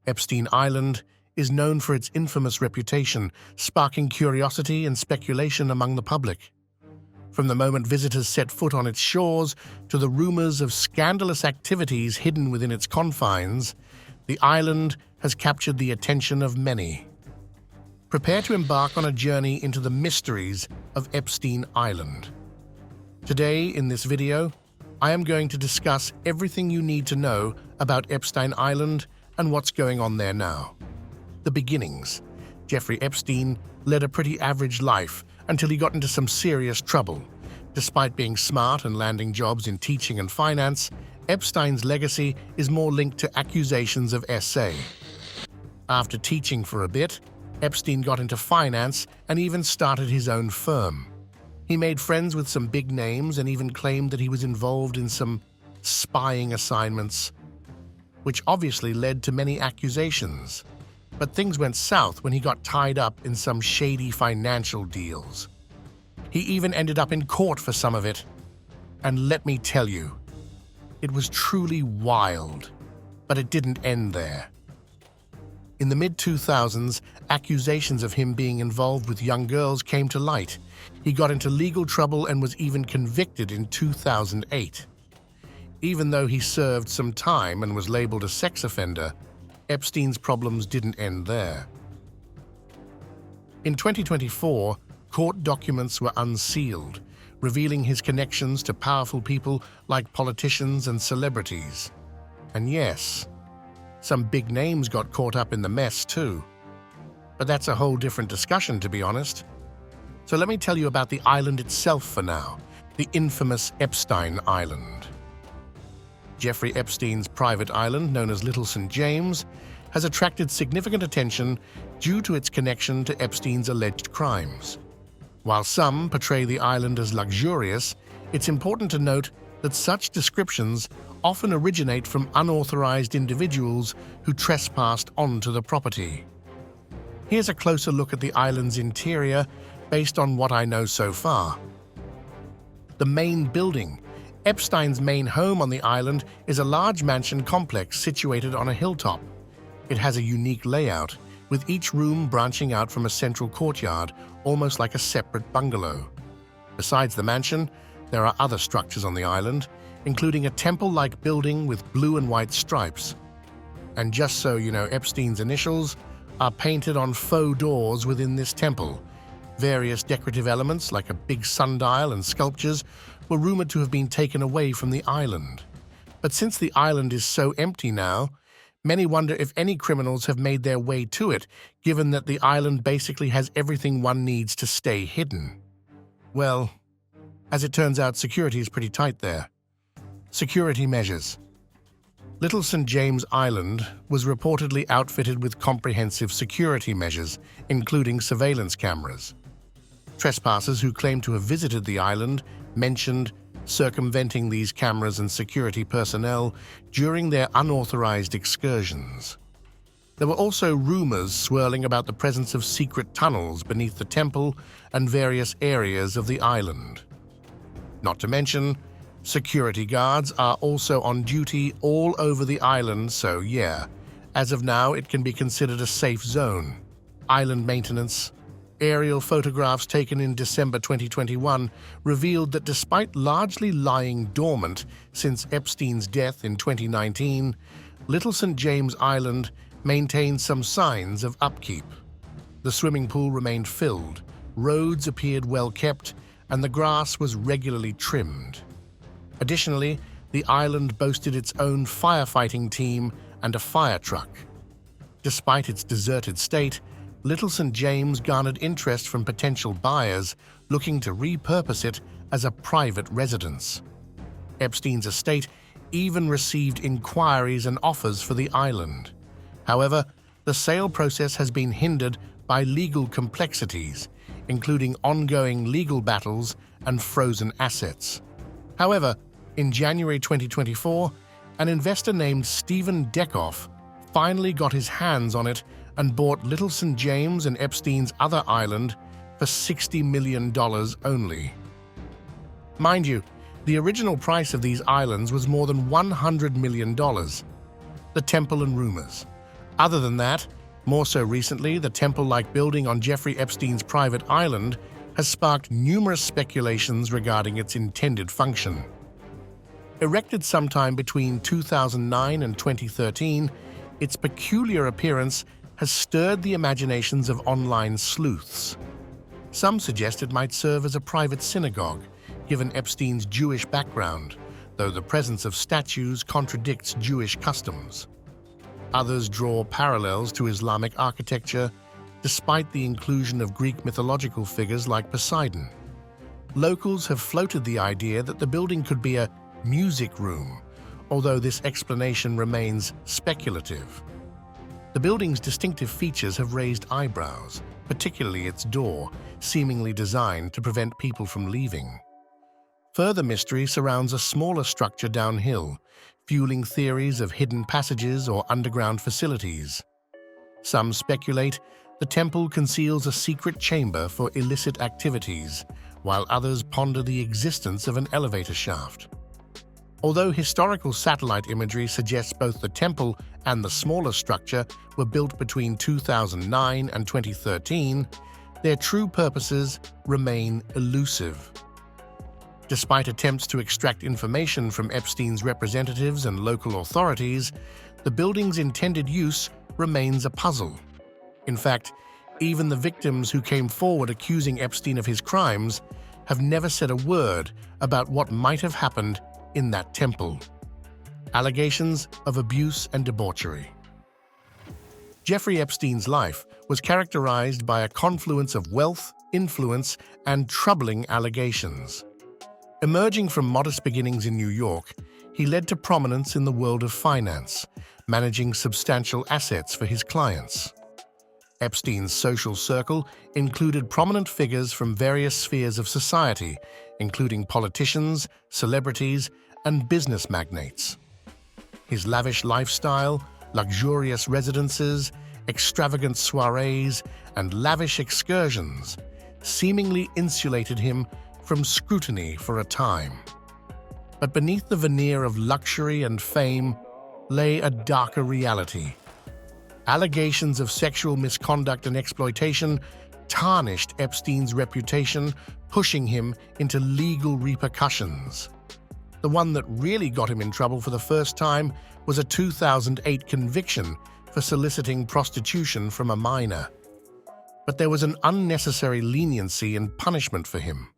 Epstein Island is known for its infamous reputation, sparking curiosity and speculation among the public. From the moment visitors set foot on its shores to the rumors of scandalous activities hidden within its confines, the island has captured the attention of many. Prepare to embark on a journey into the mysteries of Epstein Island. Today, in this video, I am going to discuss everything you need to know about Epstein Island and what's going on there now. The beginnings. Jeffrey Epstein led a pretty average life until he got into some serious trouble. Despite being smart and landing jobs in teaching and finance, Epstein's legacy is more linked to accusations of SA. After teaching for a bit, Epstein got into finance and even started his own firm. He made friends with some big names and even claimed that he was involved in some spying assignments, which obviously led to many accusations. But things went south when he got tied up in some shady financial deals. He even ended up in court for some of it. And let me tell you, it was truly wild, but it didn't end there. In the mid-2000s, accusations of him being involved with young girls came to light. He got into legal trouble and was even convicted in 2008. Even though he served some time and was labeled a sex offender, Epstein's problems didn't end there. In 2024, court documents were unsealed, revealing his connections to powerful people like politicians and celebrities. And yes, some big names got caught up in the mess too. But that's a whole different discussion, to be honest. So let me tell you about the island itself for now, the infamous Epstein Island. Jeffrey Epstein's private island, known as Little St. James, has attracted significant attention due to its connection to Epstein's alleged crimes. While some portray the island as luxurious, it's important to note that such descriptions often originate from unauthorized individuals who trespassed onto the property. Here's a closer look at the island's interior based on what I know so far. The main building. Epstein's main home on the island is a large mansion complex situated on a hilltop. It has a unique layout, with each room branching out from a central courtyard, almost like a separate bungalow. Besides the mansion, there are other structures on the island, including a temple-like building with blue and white stripes. And just so you know, Epstein's initials are painted on faux doors within this temple. Various decorative elements, like a big sundial and sculptures, were rumored to have been taken away from the island. But since the island is so empty now, many wonder if any criminals have made their way to it, given that the island basically has everything one needs to stay hidden. Well, as it turns out, security is pretty tight there. Security measures. Little St. James Island was reportedly outfitted with comprehensive security measures, including surveillance cameras. Trespassers who claim to have visited the island mentioned circumventing these cameras and security personnel during their unauthorized excursions. There were also rumors swirling about the presence of secret tunnels beneath the temple and various areas of the island. Not to mention, security guards are also on duty all over the island, so yeah, as of now it can be considered a safe zone. Island maintenance. Aerial photographs taken in December 2021 revealed that despite largely lying dormant since Epstein's death in 2019, Little St. James Island maintained some signs of upkeep. The swimming pool remained filled, roads appeared well kept, and the grass was regularly trimmed. Additionally, the island boasted its own firefighting team and a fire truck. Despite its deserted state, Little St. James garnered interest from potential buyers looking to repurpose it as a private residence. Epstein's estate even received inquiries and offers for the island. However, the sale process has been hindered by legal complexities, including ongoing legal battles and frozen assets. However, in January 2024, an investor named Stephen Dekoff finally got his hands on it and bought Little St. James and Epstein's other island for $60 million only. Mind you, the original price of these islands was more than $100 million. The temple and rumors. Other than that, more so recently, the temple-like building on Jeffrey Epstein's private island has sparked numerous speculations regarding its intended function. Erected sometime between 2009 and 2013, its peculiar appearance has stirred the imaginations of online sleuths. Some suggest it might serve as a private synagogue, given Epstein's Jewish background, though the presence of statues contradicts Jewish customs. Others draw parallels to Islamic architecture, despite the inclusion of Greek mythological figures like Poseidon. Locals have floated the idea that the building could be a music room, although this explanation remains speculative. The building's distinctive features have raised eyebrows, particularly its door, seemingly designed to prevent people from leaving. Further mystery surrounds a smaller structure downhill, fueling theories of hidden passages or underground facilities. Some speculate the temple conceals a secret chamber for illicit activities, while others ponder the existence of an elevator shaft. Although historical satellite imagery suggests both the temple and the smaller structure were built between 2009 and 2013, their true purposes remain elusive. Despite attempts to extract information from Epstein's representatives and local authorities, the building's intended use remains a puzzle. In fact, even the victims who came forward accusing Epstein of his crimes have never said a word about what might have happened in that temple. Allegations of abuse and debauchery. Jeffrey Epstein's life was characterized by a confluence of wealth, influence, and troubling allegations. Emerging from modest beginnings in New York, he led to prominence in the world of finance, managing substantial assets for his clients. Epstein's social circle included prominent figures from various spheres of society, including politicians, celebrities, and business magnates. His lavish lifestyle, luxurious residences, extravagant soirees, and lavish excursions seemingly insulated him from scrutiny for a time. But beneath the veneer of luxury and fame lay a darker reality. Allegations of sexual misconduct and exploitation tarnished Epstein's reputation, pushing him into legal repercussions. The one that really got him in trouble for the first time was a 2008 conviction for soliciting prostitution from a minor. But there was an unnecessary leniency and punishment for him,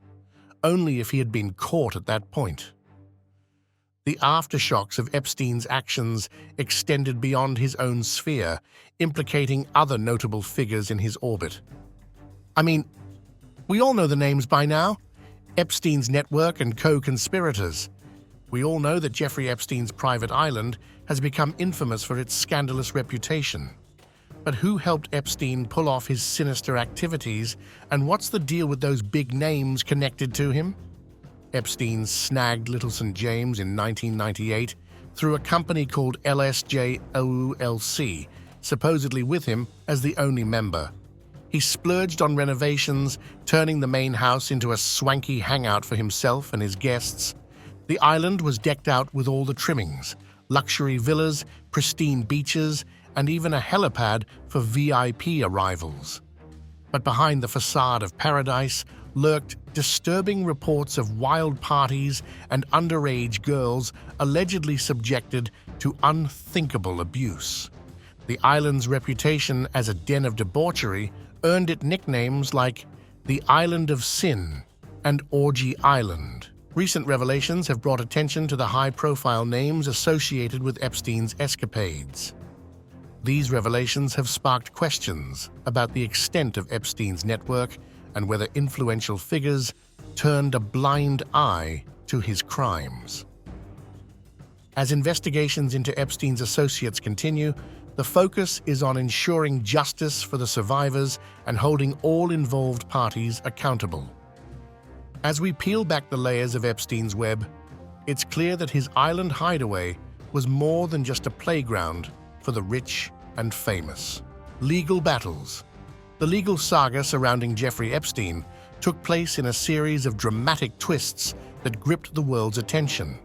only if he had been caught at that point. The aftershocks of Epstein's actions extended beyond his own sphere, implicating other notable figures in his orbit. I mean, we all know the names by now: Epstein's network and co-conspirators. We all know that Jeffrey Epstein's private island has become infamous for its scandalous reputation. But who helped Epstein pull off his sinister activities, and what's the deal with those big names connected to him? Epstein snagged Little St. James in 1998 through a company called LSJ LLC, supposedly with him as the only member. He splurged on renovations, turning the main house into a swanky hangout for himself and his guests. The island was decked out with all the trimmings: luxury villas, pristine beaches, and even a helipad for VIP arrivals. But behind the facade of paradise lurked disturbing reports of wild parties and underage girls allegedly subjected to unthinkable abuse. The island's reputation as a den of debauchery earned it nicknames like the Island of Sin and Orgy Island. Recent revelations have brought attention to the high-profile names associated with Epstein's escapades. These revelations have sparked questions about the extent of Epstein's network and whether influential figures turned a blind eye to his crimes. As investigations into Epstein's associates continue, the focus is on ensuring justice for the survivors and holding all involved parties accountable. As we peel back the layers of Epstein's web, it's clear that his island hideaway was more than just a playground for the rich and famous. Legal battles. The legal saga surrounding Jeffrey Epstein took place in a series of dramatic twists that gripped the world's attention.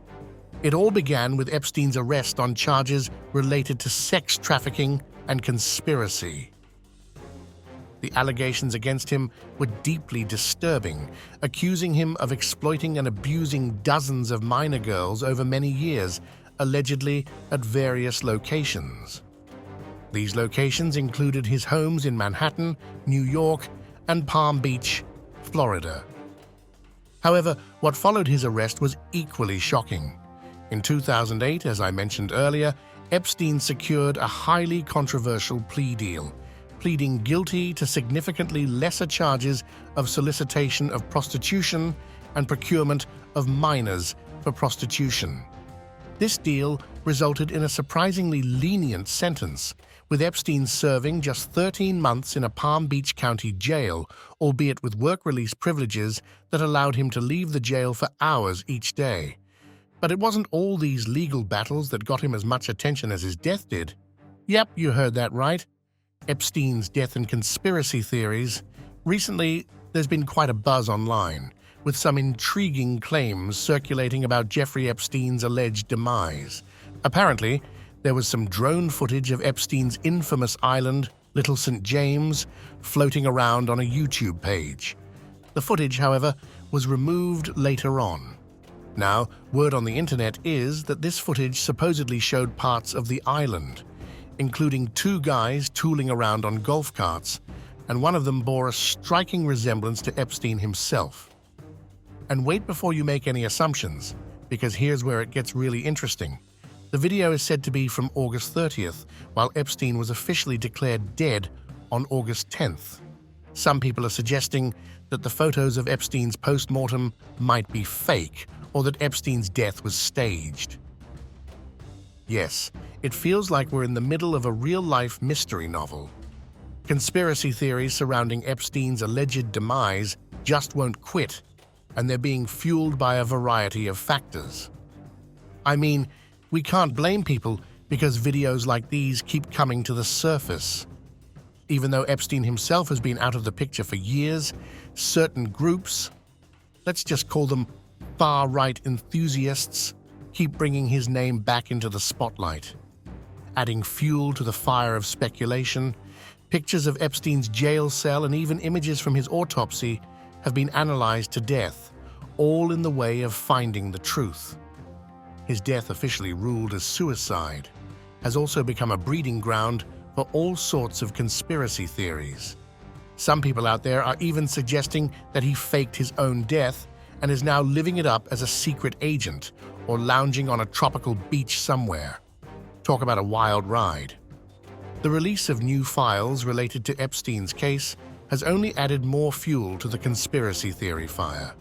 It all began with Epstein's arrest on charges related to sex trafficking, and conspiracy. The allegations against him were deeply disturbing, accusing him of exploiting and abusing dozens of minor girls over many years, allegedly at various locations. These locations included his homes in Manhattan, New York, and Palm Beach, Florida. However, what followed his arrest was equally shocking. In 2008, as I mentioned earlier, Epstein secured a highly controversial plea deal, pleading guilty to significantly lesser charges of solicitation of prostitution and procurement of minors for prostitution. This deal resulted in a surprisingly lenient sentence, with Epstein serving just 13 months in a Palm Beach County jail, albeit with work release privileges that allowed him to leave the jail for hours each day. But it wasn't all these legal battles that got him as much attention as his death did. Yep, you heard that right. Epstein's death and conspiracy theories. Recently, there's been quite a buzz online, with some intriguing claims circulating about Jeffrey Epstein's alleged demise. Apparently, there was some drone footage of Epstein's infamous island, Little St. James, floating around on a YouTube page. The footage, however, was removed later on. Now, word on the internet is that this footage supposedly showed parts of the island, including two guys tooling around on golf carts, and one of them bore a striking resemblance to Epstein himself. And wait before you make any assumptions, because here's where it gets really interesting. The video is said to be from August 30th, while Epstein was officially declared dead on August 10th. Some people are suggesting that the photos of Epstein's post-mortem might be fake, or that Epstein's death was staged. Yes, it feels like we're in the middle of a real-life mystery novel. Conspiracy theories surrounding Epstein's alleged demise just won't quit, and they're being fueled by a variety of factors. I mean, we can't blame people because videos like these keep coming to the surface. Even though Epstein himself has been out of the picture for years, certain groups, let's just call them far-right enthusiasts, keep bringing his name back into the spotlight. Adding fuel to the fire of speculation, pictures of Epstein's jail cell and even images from his autopsy have been analyzed to death, all in the way of finding the truth. His death, officially ruled as suicide, has also become a breeding ground for all sorts of conspiracy theories. Some people out there are even suggesting that he faked his own death and is now living it up as a secret agent or lounging on a tropical beach somewhere. Talk about a wild ride. The release of new files related to Epstein's case has only added more fuel to the conspiracy theory fire.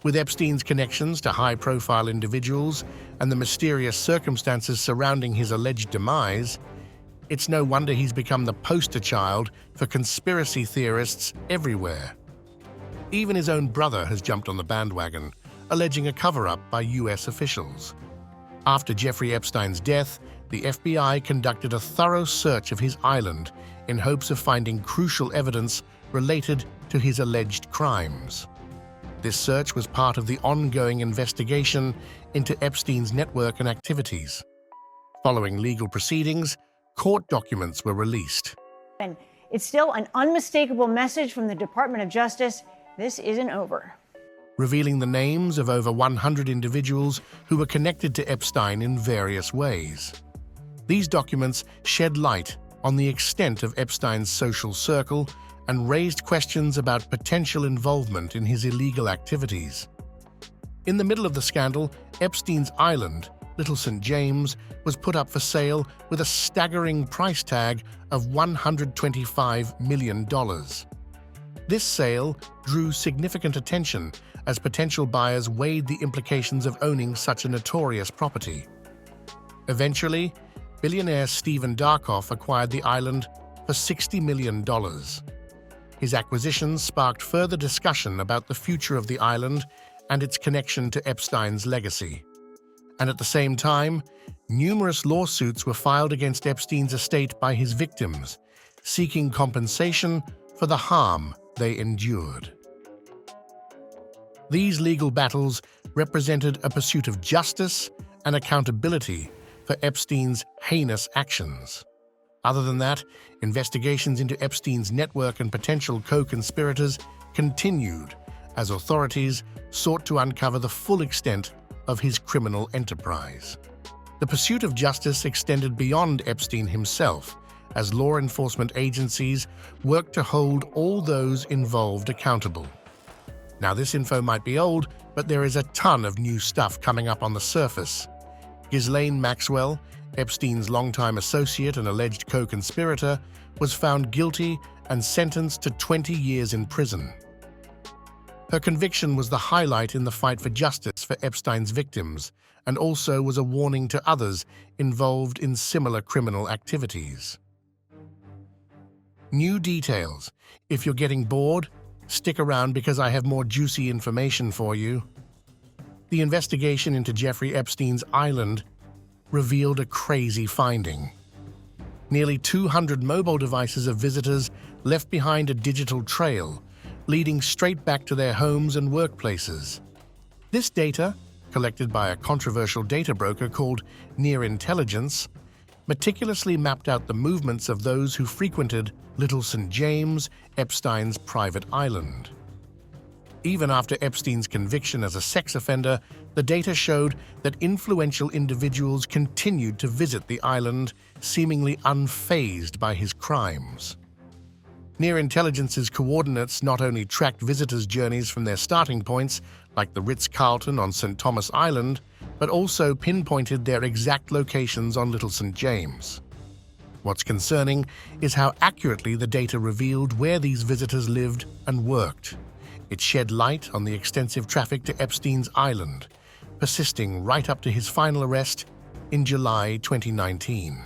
With Epstein's connections to high-profile individuals and the mysterious circumstances surrounding his alleged demise, it's no wonder he's become the poster child for conspiracy theorists everywhere. Even his own brother has jumped on the bandwagon, alleging a cover-up by U.S. officials. After Jeffrey Epstein's death, the FBI conducted a thorough search of his island in hopes of finding crucial evidence related to his alleged crimes. This search was part of the ongoing investigation into Epstein's network and activities. Following legal proceedings, court documents were released. It's still an unmistakable message from the Department of Justice. This isn't over. Revealing the names of over 100 individuals who were connected to Epstein in various ways. These documents shed light on the extent of Epstein's social circle and raised questions about potential involvement in his illegal activities. In the middle of the scandal, Epstein's island, Little St. James, was put up for sale with a staggering price tag of $125 million. This sale drew significant attention as potential buyers weighed the implications of owning such a notorious property. Eventually, billionaire Stephen Darkoff acquired the island for $60 million. His acquisition sparked further discussion about the future of the island and its connection to Epstein's legacy. And at the same time, numerous lawsuits were filed against Epstein's estate by his victims, seeking compensation for the harm they endured. These legal battles represented a pursuit of justice and accountability for Epstein's heinous actions. Other than that, investigations into Epstein's network and potential co-conspirators continued as authorities sought to uncover the full extent of his criminal enterprise. The pursuit of justice extended beyond Epstein himself, as law enforcement agencies worked to hold all those involved accountable. Now, this info might be old, but there is a ton of new stuff coming up on the surface. Ghislaine Maxwell, Epstein's longtime associate and alleged co-conspirator, was found guilty and sentenced to 20 years in prison. Her conviction was the highlight in the fight for justice for Epstein's victims, and also was a warning to others involved in similar criminal activities. New details. If you're getting bored, stick around because I have more juicy information for you. The investigation into Jeffrey Epstein's island revealed a crazy finding. Nearly 200 mobile devices of visitors left behind a digital trail, leading straight back to their homes and workplaces. This data, collected by a controversial data broker called Near Intelligence, meticulously mapped out the movements of those who frequented Little St. James, Epstein's private island. Even after Epstein's conviction as a sex offender, the data showed that influential individuals continued to visit the island, seemingly unfazed by his crimes. Near Intelligence's coordinates not only tracked visitors' journeys from their starting points, like the Ritz-Carlton on St. Thomas Island, but also pinpointed their exact locations on Little St. James. What's concerning is how accurately the data revealed where these visitors lived and worked. It shed light on the extensive traffic to Epstein's island, persisting right up to his final arrest in July 2019.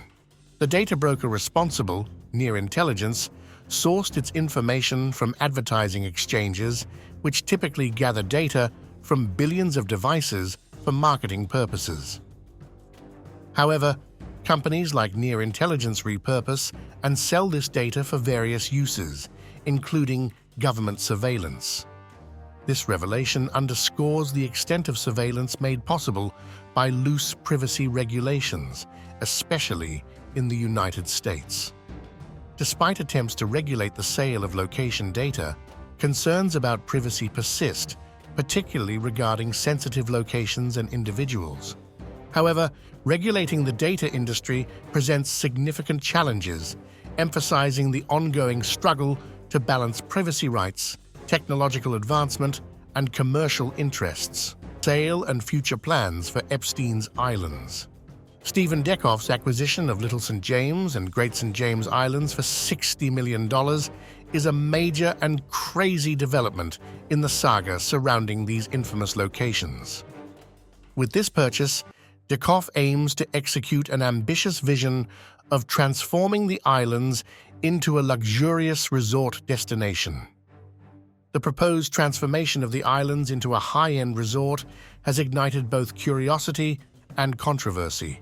The data broker responsible, Near Intelligence, sourced its information from advertising exchanges, which typically gather data from billions of devices for marketing purposes. However, companies like Near Intelligence repurpose and sell this data for various uses, including government surveillance. This revelation underscores the extent of surveillance made possible by loose privacy regulations, especially in the United States. Despite attempts to regulate the sale of location data, concerns about privacy persist, particularly regarding sensitive locations and individuals. However, regulating the data industry presents significant challenges, emphasizing the ongoing struggle to balance privacy rights, technological advancement, and commercial interests. Sale and future plans for Epstein's Islands. Stephen Dekoff's acquisition of Little St. James and Great St. James Islands for $60 million is a major and crazy development in the saga surrounding these infamous locations. With this purchase, Dekoff aims to execute an ambitious vision of transforming the islands into a luxurious resort destination. The proposed transformation of the islands into a high-end resort has ignited both curiosity and controversy.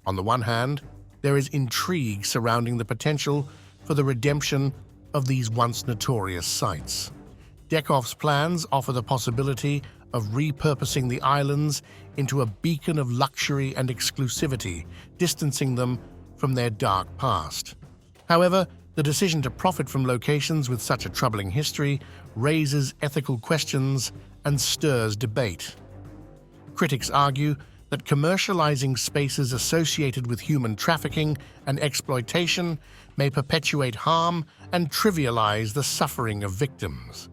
On the one hand, there is intrigue surrounding the potential for the redemption of these once notorious sites. Dekoff's plans offer the possibility of repurposing the islands into a beacon of luxury and exclusivity, distancing them from their dark past. However, the decision to profit from locations with such a troubling history raises ethical questions and stirs debate. Critics argue that commercializing spaces associated with human trafficking and exploitation may perpetuate harm and trivialize the suffering of victims.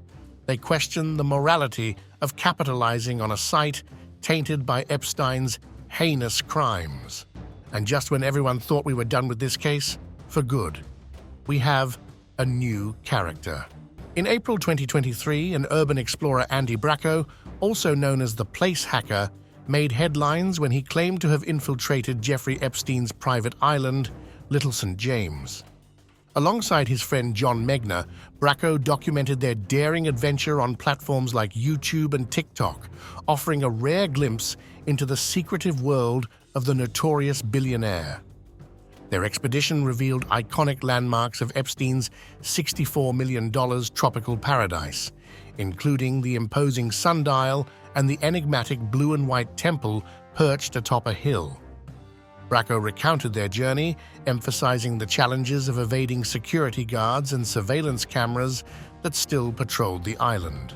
They question the morality of capitalizing on a site tainted by Epstein's heinous crimes. And just when everyone thought we were done with this case, for good, we have a new character. In April 2023, an urban explorer, Andy Bracco, also known as the Place Hacker, made headlines when he claimed to have infiltrated Jeffrey Epstein's private island, Little St. James. Alongside his friend John Megner, Bracco documented their daring adventure on platforms like YouTube and TikTok, offering a rare glimpse into the secretive world of the notorious billionaire. Their expedition revealed iconic landmarks of Epstein's $64 million tropical paradise, including the imposing sundial and the enigmatic blue and white temple perched atop a hill. Bracco recounted their journey, emphasizing the challenges of evading security guards and surveillance cameras that still patrolled the island.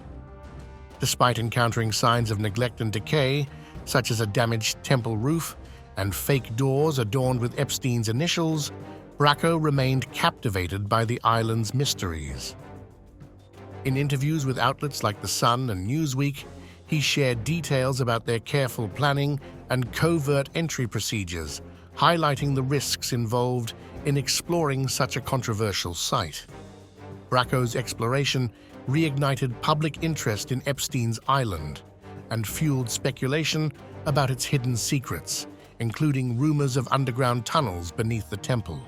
Despite encountering signs of neglect and decay, such as a damaged temple roof and fake doors adorned with Epstein's initials, Bracco remained captivated by the island's mysteries. In interviews with outlets like The Sun and Newsweek, he shared details about their careful planning and covert entry procedures, highlighting the risks involved in exploring such a controversial site. Bracco's exploration reignited public interest in Epstein's Island and fueled speculation about its hidden secrets, including rumors of underground tunnels beneath the temple.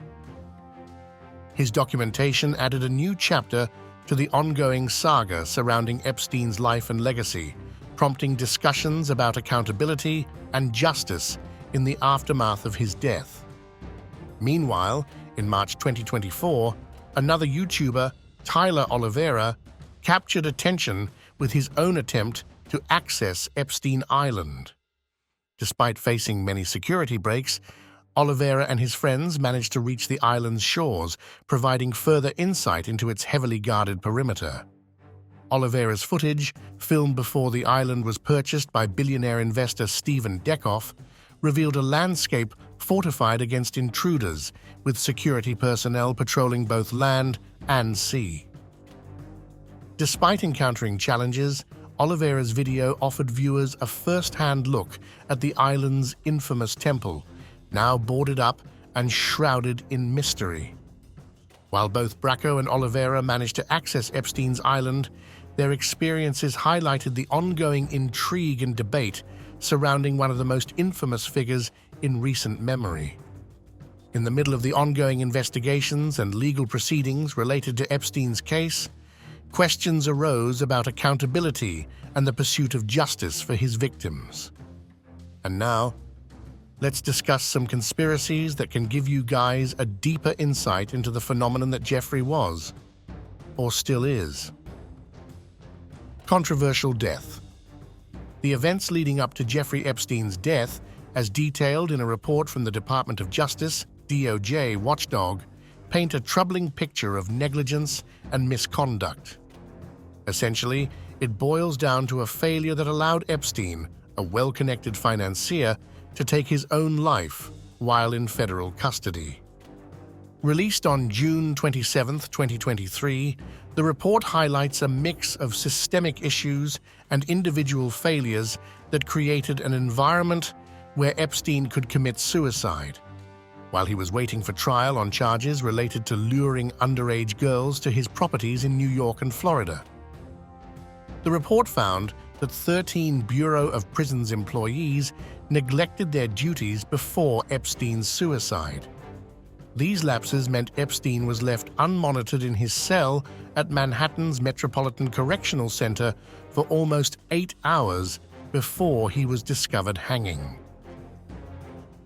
His documentation added a new chapter to the ongoing saga surrounding Epstein's life and legacy, prompting discussions about accountability and justice in the aftermath of his death. Meanwhile, in March 2024, another YouTuber, Tyler Oliveira, captured attention with his own attempt to access Epstein Island. Despite facing many security breaks, Oliveira and his friends managed to reach the island's shores, providing further insight into its heavily guarded perimeter. Oliveira's footage, filmed before the island was purchased by billionaire investor Stephen Dekoff, revealed a landscape fortified against intruders, with security personnel patrolling both land and sea. Despite encountering challenges, Oliveira's video offered viewers a first-hand look at the island's infamous temple, now boarded up and shrouded in mystery. While both Bracco and Oliveira managed to access Epstein's Island, their experiences highlighted the ongoing intrigue and debate surrounding one of the most infamous figures in recent memory. In the middle of the ongoing investigations and legal proceedings related to Epstein's case, questions arose about accountability and the pursuit of justice for his victims. And now, let's discuss some conspiracies that can give you guys a deeper insight into the phenomenon that Jeffrey was, or still is. Controversial death. The events leading up to Jeffrey Epstein's death, as detailed in a report from the Department of Justice, DOJ watchdog, paint a troubling picture of negligence and misconduct. Essentially, it boils down to a failure that allowed Epstein, a well-connected financier, to take his own life while in federal custody. Released on June 27, 2023, the report highlights a mix of systemic issues and individual failures that created an environment where Epstein could commit suicide, while he was waiting for trial on charges related to luring underage girls to his properties in New York and Florida. The report found that 13 Bureau of Prisons employees neglected their duties before Epstein's suicide. These lapses meant Epstein was left unmonitored in his cell at Manhattan's Metropolitan Correctional Center for almost 8 hours before he was discovered hanging.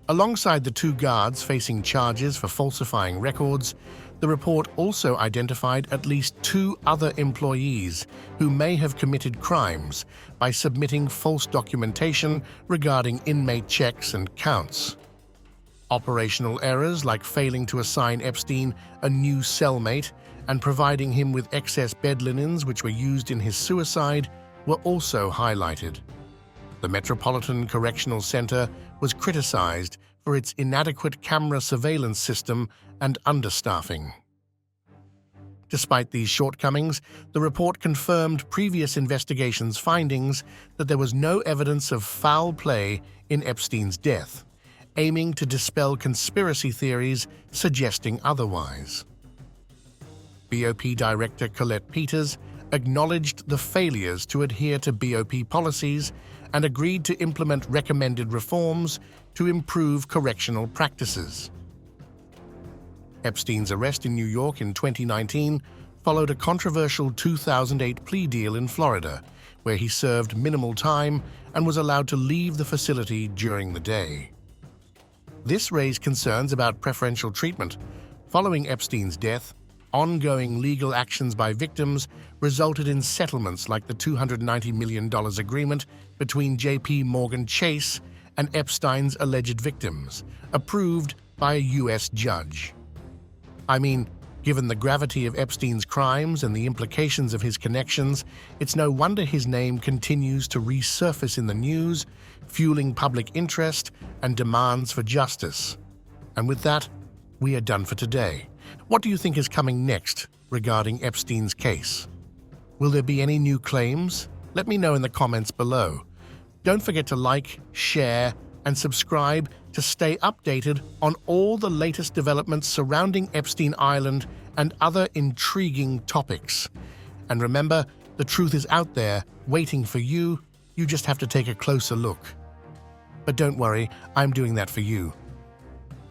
Alongside the 2 guards facing charges for falsifying records, the report also identified at least 2 other employees who may have committed crimes by submitting false documentation regarding inmate checks and counts. Operational errors like failing to assign Epstein a new cellmate and providing him with excess bed linens which were used in his suicide were also highlighted. The Metropolitan Correctional Center was criticized for its inadequate camera surveillance system and understaffing. Despite these shortcomings, the report confirmed previous investigations' findings that there was no evidence of foul play in Epstein's death, aiming to dispel conspiracy theories suggesting otherwise. BOP Director Colette Peters acknowledged the failures to adhere to BOP policies and agreed to implement recommended reforms to improve correctional practices. Epstein's arrest in New York in 2019 followed a controversial 2008 plea deal in Florida, where he served minimal time and was allowed to leave the facility during the day. This raised concerns about preferential treatment. Following Epstein's death, ongoing legal actions by victims resulted in settlements like the $290 million agreement between J.P. Morgan Chase and Epstein's alleged victims, approved by a US judge. I mean, given the gravity of Epstein's crimes and the implications of his connections, it's no wonder his name continues to resurface in the news, fueling public interest and demands for justice. And with that, we are done for today. What do you think is coming next regarding Epstein's case? Will there be any new claims? Let me know in the comments below. Don't forget to like, share, and subscribe to stay updated on all the latest developments surrounding Epstein Island and other intriguing topics. And remember, the truth is out there, waiting for you. You just have to take a closer look. But don't worry, I'm doing that for you.